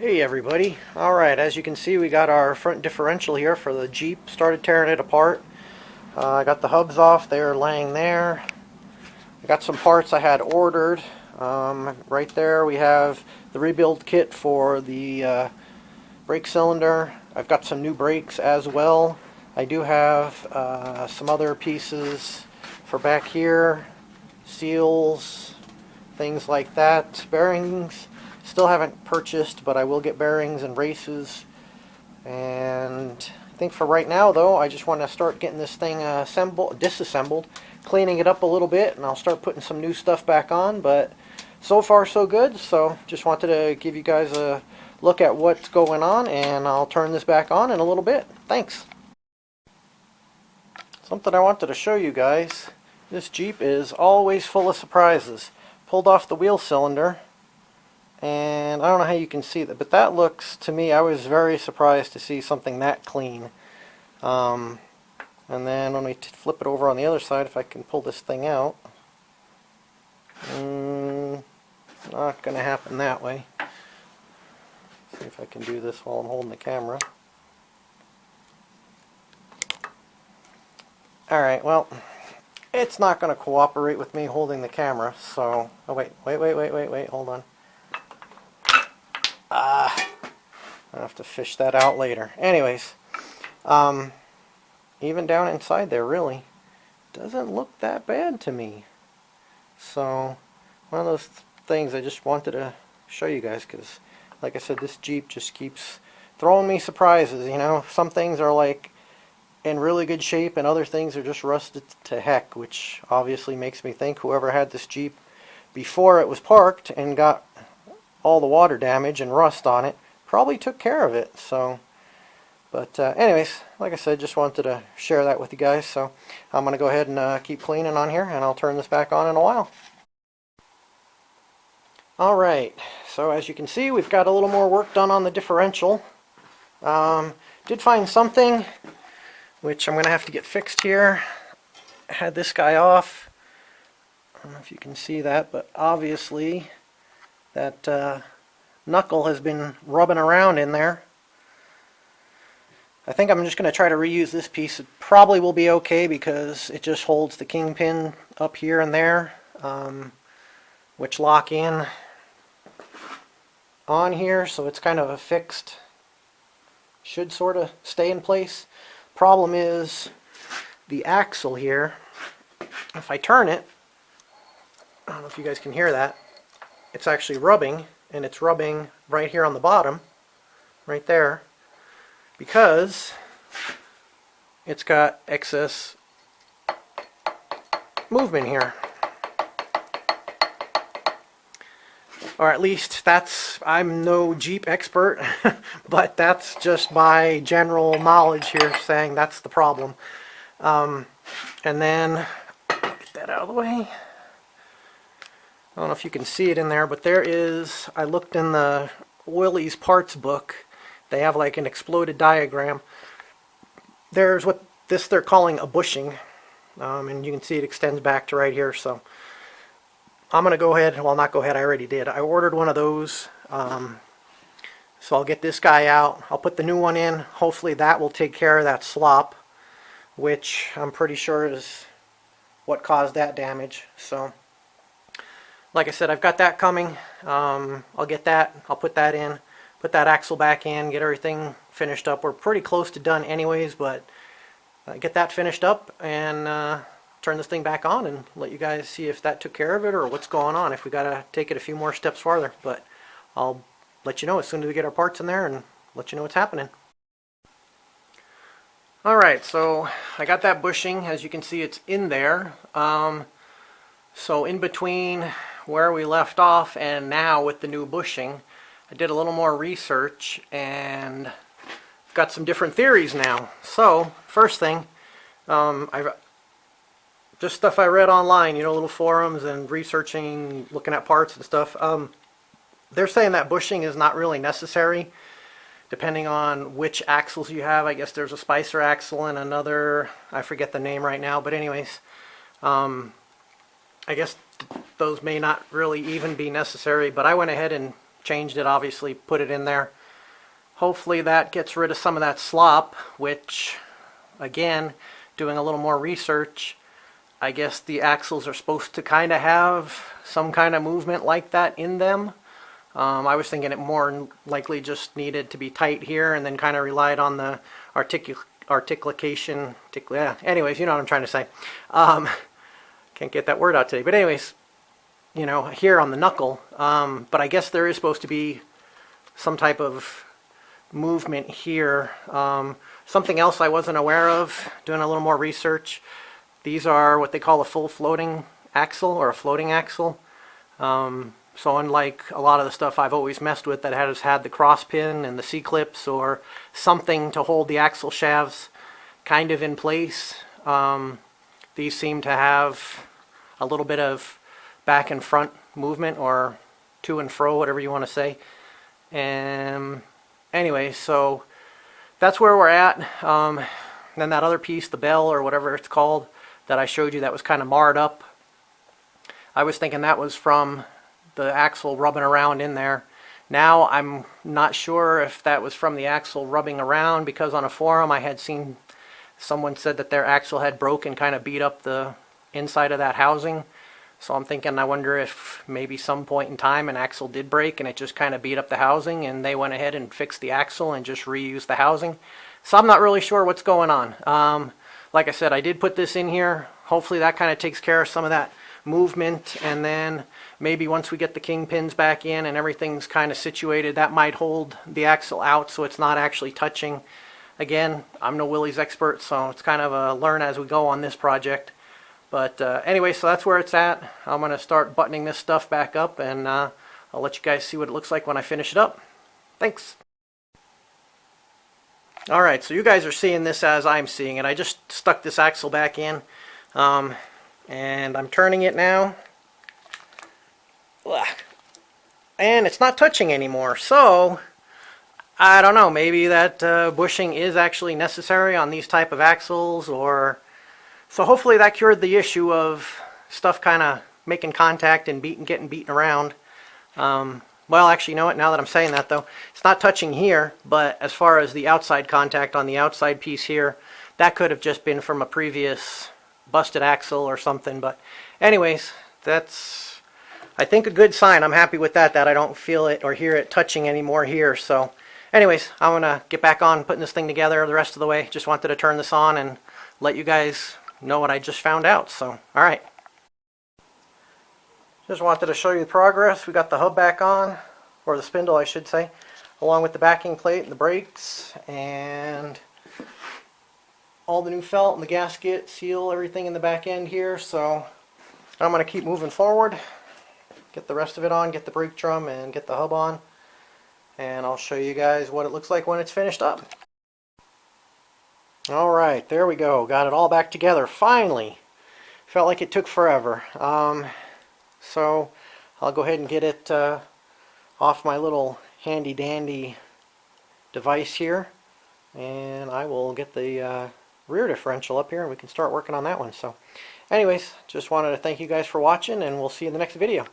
Hey everybody. Alright, as you can see we got our front differential here for the Jeep. Started tearing it apart. I got the hubs off, they're laying there. I got some parts I had ordered. Right there we have the rebuild kit for the brake cylinder. I've got some new brakes as well. I do have some other pieces for back here, seals, things like that. Bearings still haven't purchased, but I will get bearings and races. And I think for right now though, I just want to start getting this thing disassembled, cleaning it up a little bit, and I'll start putting some new stuff back on. But so far so good, so just wanted to give you guys a look at what's going on, and I'll turn this back on in a little bit. Thanks. Something I wanted to show you guys. This Jeep is always full of surprises. Pulled off the wheel cylinder, and I don't know how you can see that, but that looks, to me, I was very surprised to see something that clean. And then when we flip it over on the other side, if I can pull this thing out, not going to happen that way. See if I can do this while I'm holding the camera. Alright, well, it's not going to cooperate with me holding the camera, so... Oh, wait, hold on. I'll have to fish that out later. Anyways, even down inside there, really, doesn't look that bad to me. So, one of those things I just wanted to show you guys, because, like I said, this Jeep just keeps throwing me surprises, you know. Some things are, like, in really good shape, and other things are just rusted to heck, which obviously makes me think whoever had this Jeep before it was parked and got all the water damage and rust on it probably took care of it. So, but anyways, like I said, just wanted to share that with you guys. So I'm going to go ahead and keep cleaning on here, and I'll turn this back on in a while. Alright, so as you can see, we've got a little more work done on the differential. Did find something which I'm going to have to get fixed here. I had this guy off. I don't know if you can see that, but obviously that knuckle has been rubbing around in there. I think I'm just going to try to reuse this piece. It probably will be okay because it just holds the kingpin up here and there, which lock in on here, so it's kind of a fixed, should sort of stay in place. Problem is the axle here. If I turn it, I don't know if you guys can hear that, it's actually rubbing, and it's rubbing right here on the bottom, right there, because it's got excess movement here. Or at least that's, I'm no Jeep expert, but that's just my general knowledge here saying that's the problem. And then, get that out of the way. I don't know if you can see it in there, but there is, I looked in the Willys parts book, they have like an exploded diagram. There's what this they're calling a bushing, and you can see it extends back to right here. So I'm going to go ahead, well, not go ahead, I already did. I ordered one of those, so I'll get this guy out. I'll put the new one in. Hopefully that will take care of that slop, which I'm pretty sure is what caused that damage. So like I said, I've got that coming. I'll get that. I'll put that in, put that axle back in, get everything finished up. We're pretty close to done anyways, but get that finished up and turn this thing back on and let you guys see if that took care of it or what's going on, if we got to take it a few more steps farther. But I'll let you know as soon as we get our parts in there and let you know what's happening. Alright, so I got that bushing. As you can see, it's in there. So in between where we left off and now with the new bushing, I did a little more research and I've got some different theories now. So first thing, I've just stuff I read online, you know, little forums and researching, looking at parts and stuff. They're saying that bushing is not really necessary depending on which axles you have. I guess there's a Spicer axle and another, I forget the name right now, but anyways, I guess those may not really even be necessary, but I went ahead and changed it, obviously, put it in there. Hopefully that gets rid of some of that slop, which, again, doing a little more research, I guess the axles are supposed to kind of have some kind of movement like that in them. I was thinking it more likely just needed to be tight here and then kind of relied on the articulation. Yeah. Anyways, you know what I'm trying to say. Can't get that word out today. But anyways, you know, here on the knuckle. But I guess there is supposed to be some type of movement here. Something else I wasn't aware of, doing a little more research. These are what they call a full floating axle or a floating axle. So unlike a lot of the stuff I've always messed with that has had the cross pin and the C-clips or something to hold the axle shafts kind of in place, these seem to have a little bit of back and front movement, or to and fro, whatever you want to say. And anyway, so that's where we're at. Then that other piece, the bell or whatever it's called, that I showed you that was kind of marred up, I was thinking that was from the axle rubbing around in there. Now I'm not sure if that was from the axle rubbing around, because on a forum I had seen someone said that their axle had broken, kind of beat up the inside of that housing. So I'm thinking, I wonder if maybe some point in time an axle did break and it just kind of beat up the housing and they went ahead and fixed the axle and just reused the housing. So I'm not really sure what's going on. Like I said, I did put this in here. Hopefully that kind of takes care of some of that movement, and then maybe once we get the kingpins back in and everything's kind of situated, that might hold the axle out so it's not actually touching. Again, I'm no Willys expert, so it's kind of a learn as we go on this project. But anyway, so that's where it's at. I'm going to start buttoning this stuff back up, and I'll let you guys see what it looks like when I finish it up. Thanks. Alright, so you guys are seeing this as I'm seeing it. I just stuck this axle back in, and I'm turning it now. And it's not touching anymore, so I don't know, maybe that bushing is actually necessary on these type of axles, or so hopefully that cured the issue of stuff kind of making contact and getting beaten around. Well, actually, you know what, now that I'm saying that though, it's not touching here, but as far as the outside contact on the outside piece here, that could have just been from a previous busted axle or something. But anyways, that's, I think, a good sign. I'm happy with that I don't feel it or hear it touching anymore here. So anyways, I'm gonna get back on putting this thing together the rest of the way. Just wanted to turn this on and let you guys know what I just found out. So alright, just wanted to show you the progress. We got the hub back on, or the spindle I should say, along with the backing plate and the brakes and all the new felt and the gasket, seal, everything in the back end here. So I'm going to keep moving forward, get the rest of it on, get the brake drum and get the hub on, and I'll show you guys what it looks like when it's finished up. Alright, there we go. Got it all back together finally. Felt like it took forever. So I'll go ahead and get it off my little handy dandy device here, and I will get the rear differential up here and we can start working on that one. So anyways, just wanted to thank you guys for watching, and we'll see you in the next video.